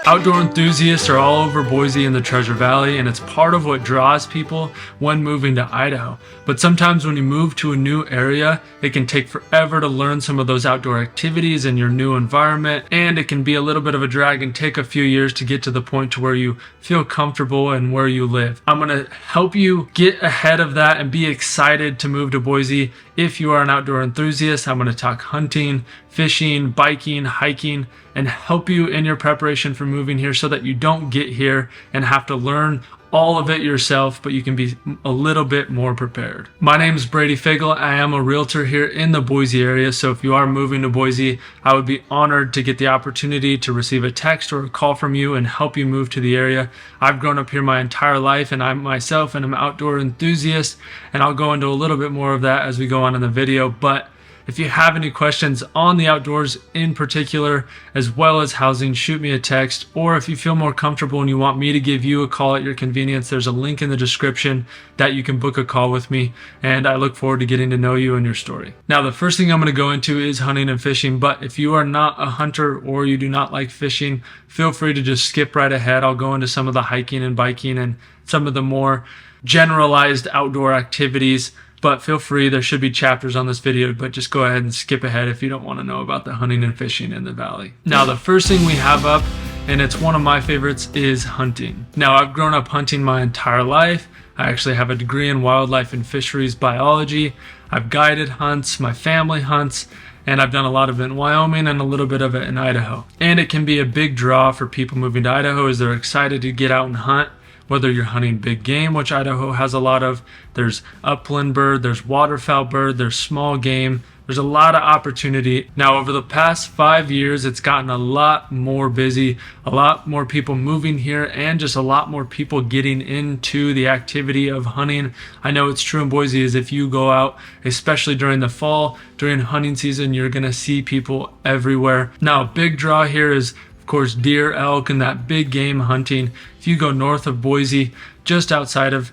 Outdoor enthusiasts are all over Boise and the Treasure Valley, and it's part of what draws people when moving to Idaho. But sometimes when you move to a new area, it can take forever to learn some of those outdoor activities in your new environment, and it can be a little bit of a drag and take a few years to get to the point to where you feel comfortable and where you live. I'm going to help you get ahead of that and be excited to move to Boise. If you are an outdoor enthusiast, I'm going to talk hunting, fishing, biking, hiking, and help you in your preparation for moving here so that you don't get here and have to learn all of it yourself, but you can be a little bit more prepared. My name is Brady Figel. I am a realtor here in the Boise area, so if you are moving to Boise, I would be honored to get the opportunity to receive a text or a call from you and help you move to the area. I've grown up here my entire life, and I myself am an outdoor enthusiast, and I'll go into a little bit more of that as we go on in the video. But if you have any questions on the outdoors in particular, as well as housing, shoot me a text. Or if you feel more comfortable and you want me to give you a call at your convenience, there's a link in the description that you can book a call with me. And I look forward to getting to know you and your story. Now, the first thing I'm going to go into is hunting and fishing. But if you are not a hunter or you do not like fishing, feel free to just skip right ahead. I'll go into some of the hiking and biking and some of the more generalized outdoor activities. But feel free, there should be chapters on this video, but just go ahead and skip ahead if you don't want to know about the hunting and fishing in the valley. Now, the first thing we have up, and it's one of my favorites, is hunting. Now, I've grown up hunting my entire life. I actually have a degree in wildlife and fisheries biology. I've guided hunts, my family hunts, and I've done a lot of it in Wyoming and a little bit of it in Idaho. And it can be a big draw for people moving to Idaho as they're excited to get out and hunt. Whether you're hunting big game, which Idaho has a lot of, there's upland bird, there's waterfowl bird, there's small game, there's a lot of opportunity. Now, over the past 5 years, it's gotten a lot more busy, a lot more people moving here, and just a lot more people getting into the activity of hunting. I know it's true in Boise is if you go out, especially during the fall, during hunting season, you're gonna see people everywhere. Now, a big draw here is course, deer, elk, and that big game hunting. If you go north of Boise, just outside of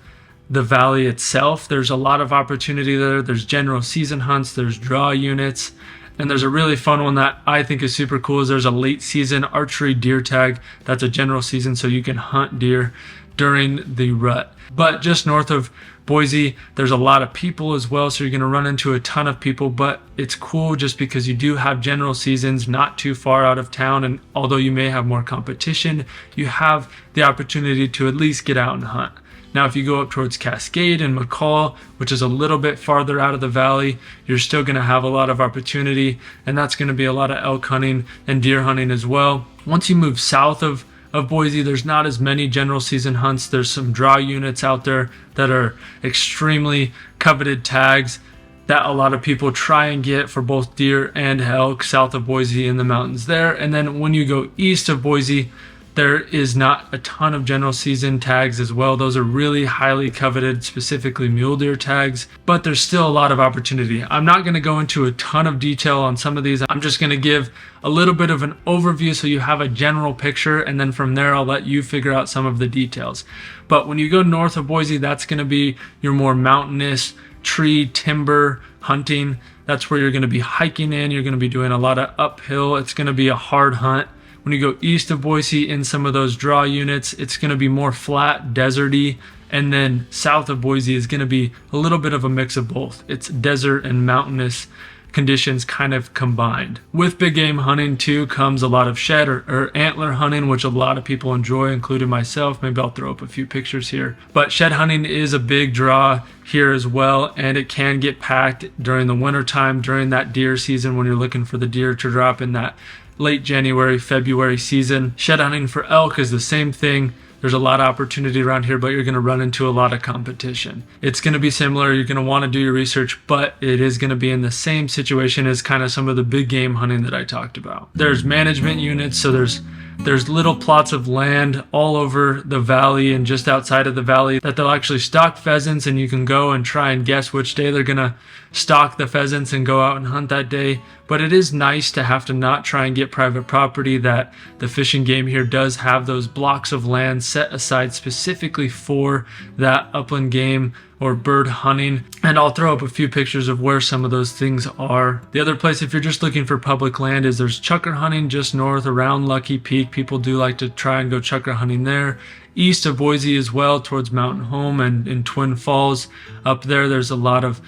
the valley itself, there's a lot of opportunity there. There's general season hunts, there's draw units, and there's a really fun one that I think is super cool is there's a late season archery deer tag. That's a general season, so you can hunt deer during the rut. But just north of Boise, there's a lot of people as well, so you're going to run into a ton of people, but it's cool just because you do have general seasons not too far out of town, and although you may have more competition, you have the opportunity to at least get out and hunt. Now, if you go up towards Cascade and McCall, which is a little bit farther out of the valley, you're still going to have a lot of opportunity, and that's going to be a lot of elk hunting and deer hunting as well. Once you move south of Boise, there's not as many general season hunts. There's some draw units out there that are extremely coveted tags that a lot of people try and get for both deer and elk south of Boise in the mountains there. And then when you go east of Boise, there is not a ton of general season tags as well. Those are really highly coveted, specifically mule deer tags, but there's still a lot of opportunity. I'm not gonna go into a ton of detail on some of these. I'm just gonna give a little bit of an overview so you have a general picture, and then from there, I'll let you figure out some of the details. But when you go north of Boise, that's gonna be your more mountainous, tree, timber hunting. That's where you're gonna be hiking in. You're gonna be doing a lot of uphill. It's gonna be a hard hunt. When you go east of Boise in some of those draw units, it's going to be more flat, deserty, and then south of Boise is going to be a little bit of a mix of both. It's desert and mountainous conditions kind of combined. With big game hunting too comes a lot of shed or antler hunting, which a lot of people enjoy, including myself. Maybe I'll throw up a few pictures here. But shed hunting is a big draw here as well, and it can get packed during the winter time, during that deer season when you're looking for the deer to drop in that late January, February season. Shed hunting for elk is the same thing. There's a lot of opportunity around here, but you're going to run into a lot of competition. It's going to be similar. You're going to want to do your research, but it is going to be in the same situation as kind of some of the big game hunting that I talked about. There's management units, so there's little plots of land all over the valley and just outside of the valley that they'll actually stock pheasants, and you can go and try and guess which day they're going to stock the pheasants and go out and hunt that day. but it is nice to have to not try and get private property, that the Fish and Game here does have those blocks of land set aside specifically for that upland game or bird hunting. And I'll throw up a few pictures of where some of those things are. The other place, if you're just looking for public land, is there's chukar hunting just north around Lucky Peak. People do like to try and go chukar hunting there. East of Boise as well, towards Mountain Home and in Twin Falls. Up there's a lot of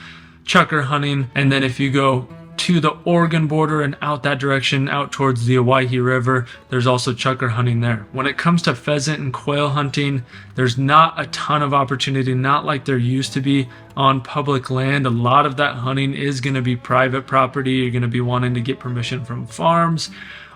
chukar hunting. And then if you go to the Oregon border and out that direction, out towards the Owyhee River, there's also chukar hunting there. When it comes to pheasant and quail hunting, there's not a ton of opportunity, not like there used to be on public land. A lot of that hunting is going to be private property. You're going to be wanting to get permission from farms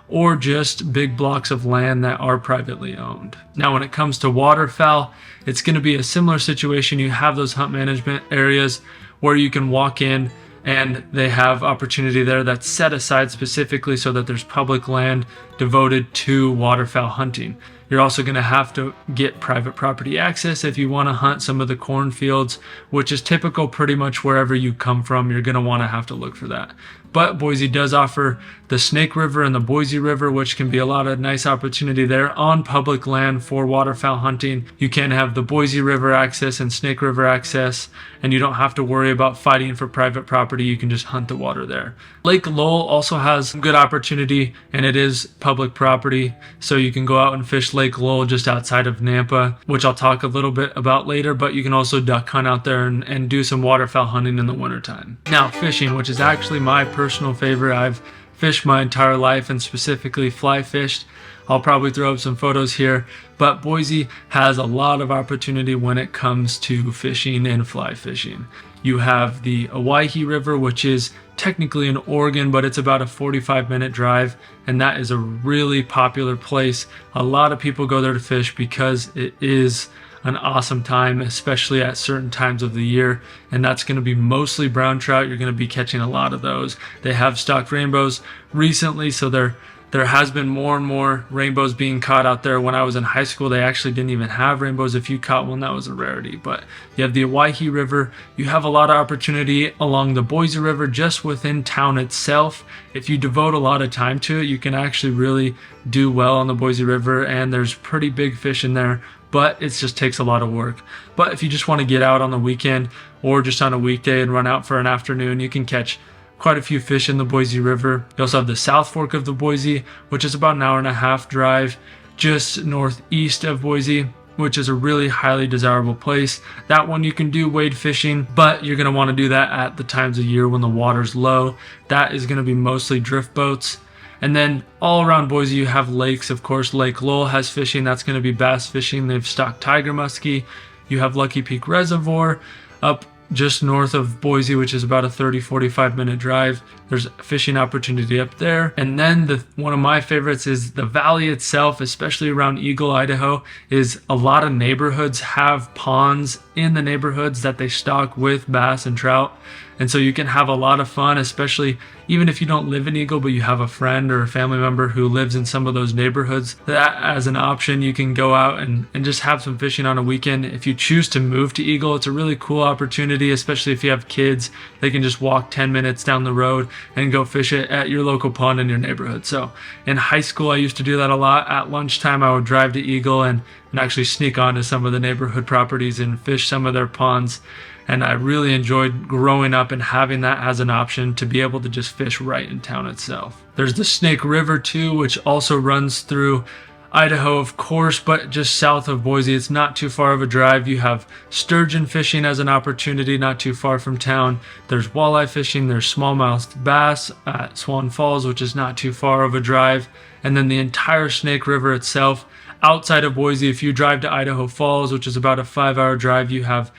or just big blocks of land that are privately owned. Now, when it comes to waterfowl, it's going to be a similar situation. You have those hunt management areas where you can walk in, and they have opportunity there that's set aside specifically so that there's public land devoted to waterfowl hunting. You're also going to have to get private property access if you want to hunt some of the cornfields, which is typical pretty much wherever you come from. You're going to want to have to look for that. But Boise does offer the Snake River and the Boise River, which can be a lot of nice opportunity there on public land for waterfowl hunting. You can have the Boise River access and Snake River access, and you don't have to worry about fighting for private property. You can just hunt the water there. Lake Lowell also has some good opportunity, and it is public property, so you can go out and fish Lake Lowell just outside of Nampa, which I'll talk a little bit about later, but you can also duck hunt out there and do some waterfowl hunting in the wintertime. Now, fishing, which is actually my personal favorite. I've fished my entire life and specifically fly fished. I'll probably throw up some photos here, but Boise has a lot of opportunity when it comes to fishing and fly fishing. You have the Owyhee River, which is technically in Oregon, but it's about a 45-minute drive, and that is a really popular place. A lot of people go there to fish because it is an awesome time, especially at certain times of the year, and that's going to be mostly brown trout. You're going to be catching a lot of those. They have stocked rainbows recently, so there has been more and more rainbows being caught out there. When I was in high school, they actually didn't even have rainbows. If you caught one, that was a rarity. But you have the Owyhee River. You have a lot of opportunity along the Boise River just within town itself. If you devote a lot of time to it, you can actually really do well on the Boise River, and there's pretty big fish in there, but it just takes a lot of work. But if you just want to get out on the weekend or just on a weekday and run out for an afternoon, you can catch quite a few fish in the Boise River. You also have the South Fork of the Boise, which is about an hour and a half drive just northeast of Boise, which is a really highly desirable place. That one you can do wade fishing, but you're going to want to do that at the times of year when the water's low. That is going to be mostly drift boats. And then all around Boise, you have lakes. Of course, Lake Lowell has fishing. That's going to be bass fishing. They've stocked tiger muskie. You have Lucky Peak Reservoir up just north of Boise, which is about a 30-45 minute drive. There's fishing opportunity up there. And then one of my favorites is the valley itself, especially around Eagle, Idaho, is a lot of neighborhoods have ponds in the neighborhoods that they stock with bass and trout. And so you can have a lot of fun, especially even if you don't live in Eagle, but you have a friend or a family member who lives in some of those neighborhoods. That as an option, you can go out and just have some fishing on a weekend. If you choose to move to Eagle, it's a really cool opportunity, especially if you have kids. They can just walk 10 minutes down the road and go fish it at your local pond in your neighborhood. So in high school, I used to do that a lot. At lunchtime, I would drive to Eagle and actually sneak onto some of the neighborhood properties and fish some of their ponds. And I really enjoyed growing up and having that as an option to be able to just fish right in town itself. There's the Snake River too, which also runs through Idaho, of course, but just south of Boise. It's not too far of a drive. You have sturgeon fishing as an opportunity not too far from town. There's walleye fishing. There's smallmouth bass at Swan Falls, which is not too far of a drive. And then the entire Snake River itself outside of Boise, if you drive to Idaho Falls, which is about a 5-hour drive, you have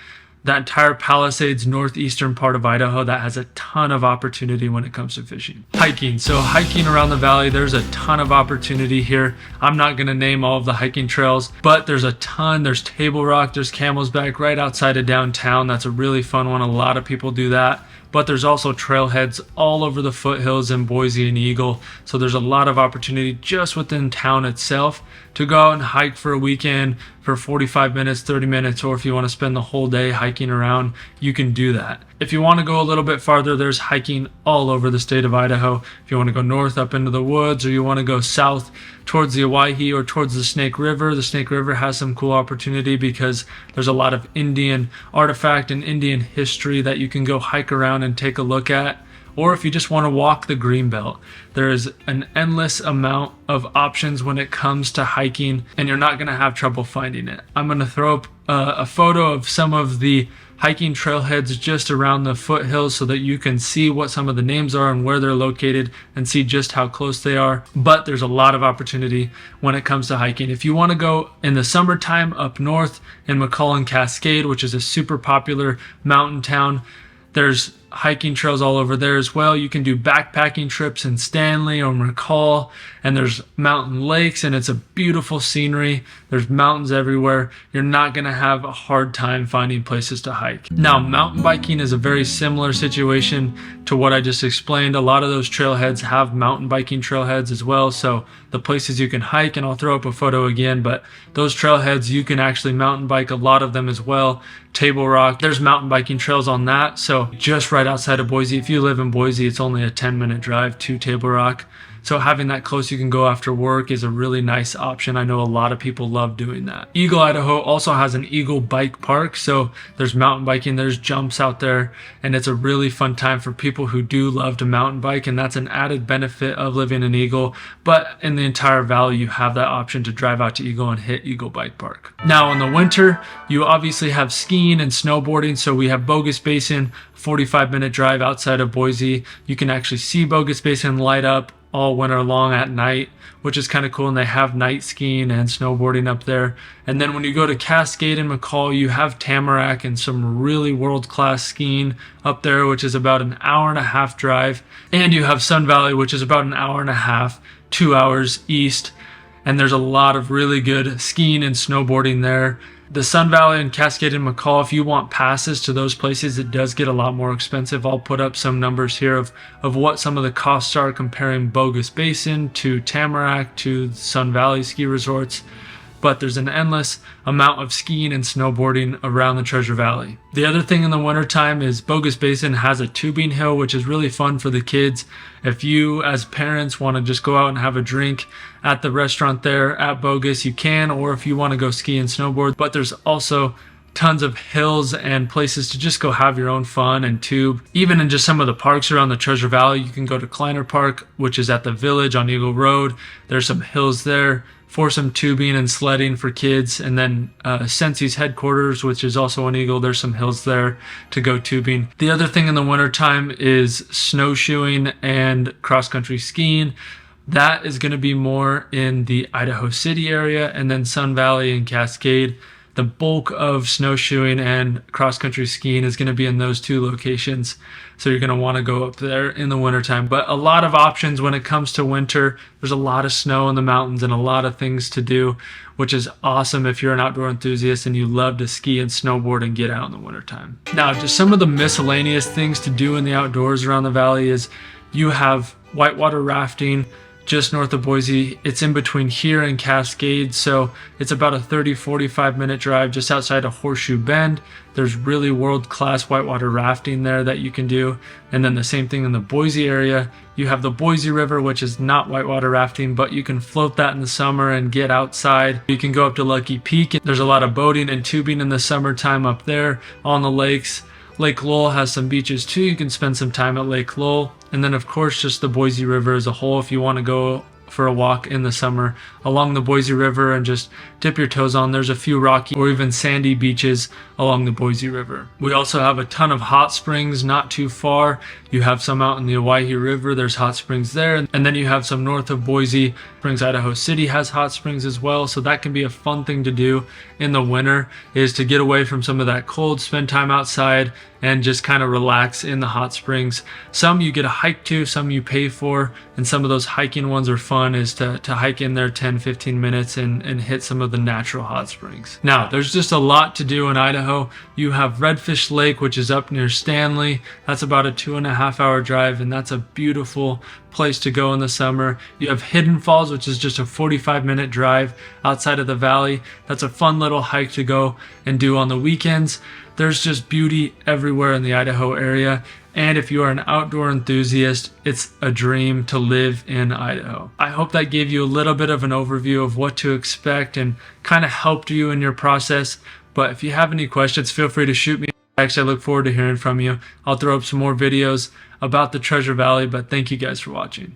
that entire Palisades northeastern part of Idaho that has a ton of opportunity when it comes to fishing. Hiking. So hiking around the valley, there's a ton of opportunity here. I'm not going to name all of the hiking trails, but there's a ton. There's Table Rock, there's Camel's Back right outside of downtown. That's a really fun one. A lot of people do that. But there's also trailheads all over the foothills in Boise and Eagle. So there's a lot of opportunity just within town itself to go out and hike for a weekend, for 45 minutes, 30 minutes, or if you want to spend the whole day hiking around, you can do that. If you want to go a little bit farther, there's hiking all over the state of Idaho. If you want to go north up into the woods, or you want to go south towards the Owyhee or towards the Snake River has some cool opportunity because there's a lot of Indian artifact and Indian history that you can go hike around and take a look at. Or if you just want to walk the Greenbelt, there is an endless amount of options when it comes to hiking, and you're not going to have trouble finding it. I'm going to throw up a photo of some of the hiking trailheads just around the foothills so that you can see what some of the names are and where they're located and see just how close they are. But there's a lot of opportunity when it comes to hiking. If you want to go in the summertime up north in McCall and Cascade, which is a super popular mountain town, there's hiking trails all over there as well. You can do backpacking trips in Stanley or McCall, and there's mountain lakes, and it's a beautiful scenery. There's mountains everywhere. You're not going to have a hard time finding places to hike. Now, mountain biking is a very similar situation to what I just explained. A lot of those trailheads have mountain biking trailheads as well, so the places you can hike, and I'll throw up a photo again, but those trailheads you can actually mountain bike a lot of them as well. Table Rock, there's mountain biking trails on that, so just right outside of Boise. If you live in Boise, it's only a 10-minute drive to Table Rock. So having that close you can go after work is a really nice option. I know a lot of people love doing that. Eagle, Idaho also has an Eagle bike park. So there's mountain biking, there's jumps out there, and it's a really fun time for people who do love to mountain bike. And that's an added benefit of living in Eagle. But in the entire valley, you have that option to drive out to Eagle and hit Eagle Bike Park. Now in the winter, you obviously have skiing and snowboarding. So we have Bogus Basin, 45-minute drive outside of Boise. You can actually see Bogus Basin light up all winter long at night, which is kind of cool, and they have night skiing and snowboarding up there. And then when you go to Cascade and McCall, you have Tamarack and some really world-class skiing up there, which is about an hour-and-a-half drive. And you have Sun Valley, which is about an hour-and-a-half, 2 hours east, and there's a lot of really good skiing and snowboarding there. The Sun Valley and Cascade and McCall, if you want passes to those places, it does get a lot more expensive. I'll put up some numbers here of what some of the costs are comparing Bogus Basin to Tamarack to Sun Valley ski resorts. But there's an endless amount of skiing and snowboarding around the Treasure Valley. The other thing in the wintertime is Bogus Basin has a tubing hill, which is really fun for the kids. If you as parents want to just go out and have a drink at the restaurant there at Bogus, you can, or if you want to go ski and snowboard. But there's also tons of hills and places to just go have your own fun and tube. Even in just some of the parks around the Treasure Valley, you can go to Kleiner Park, which is at the Village on Eagle Road. There's some hills there for some tubing and sledding for kids. And then Sensi's headquarters, which is also on Eagle, there's some hills there to go tubing. The other thing in the wintertime is snowshoeing and cross-country skiing. That is going to be more in the Idaho City area, and then Sun Valley and Cascade. The bulk of snowshoeing and cross-country skiing is going to be in those two locations. So you're going to want to go up there in the wintertime. But a lot of options when it comes to winter. There's a lot of snow in the mountains and a lot of things to do, which is awesome if you're an outdoor enthusiast and you love to ski and snowboard and get out in the wintertime. Now, just some of the miscellaneous things to do in the outdoors around the valley is you have whitewater rafting just north of Boise. It's in between here and Cascade, so it's about a 30-45 minute drive just outside of Horseshoe Bend. There's really world-class whitewater rafting there that you can do. And then the same thing in the Boise area. You have the Boise River, which is not whitewater rafting, but you can float that in the summer and get outside. You can go up to Lucky Peak. There's a lot of boating and tubing in the summertime up there on the lakes. Lake Lowell has some beaches too. You can spend some time at Lake Lowell. And then of course just the Boise River as a whole if you want to go for a walk in the summer along the Boise River and just dip your toes on. There's a few rocky or even sandy beaches along the Boise River. We also have a ton of hot springs not too far. You have some out in the Owyhee River. There's hot springs there. And then you have some north of Boise. Springs, Idaho City has hot springs as well. So that can be a fun thing to do in the winter, is to get away from some of that cold, spend time outside and just kind of relax in the hot springs. Some you get a hike to, some you pay for, and some of those hiking ones are fun, is to hike in there 10-15 minutes and hit some of the natural hot springs. Now, there's just a lot to do in Idaho. You have Redfish Lake, which is up near Stanley. That's about a 2.5 hour drive, and that's a beautiful place to go in the summer. You have Hidden Falls, which is just a 45-minute drive outside of the valley. That's a fun little hike to go and do on the weekends. There's just beauty everywhere in the Idaho area. And if you are an outdoor enthusiast, it's a dream to live in Idaho. I hope that gave you a little bit of an overview of what to expect and kind of helped you in your process. But if you have any questions, feel free to shoot me a text. I look forward to hearing from you. I'll throw up some more videos about the Treasure Valley, but thank you guys for watching.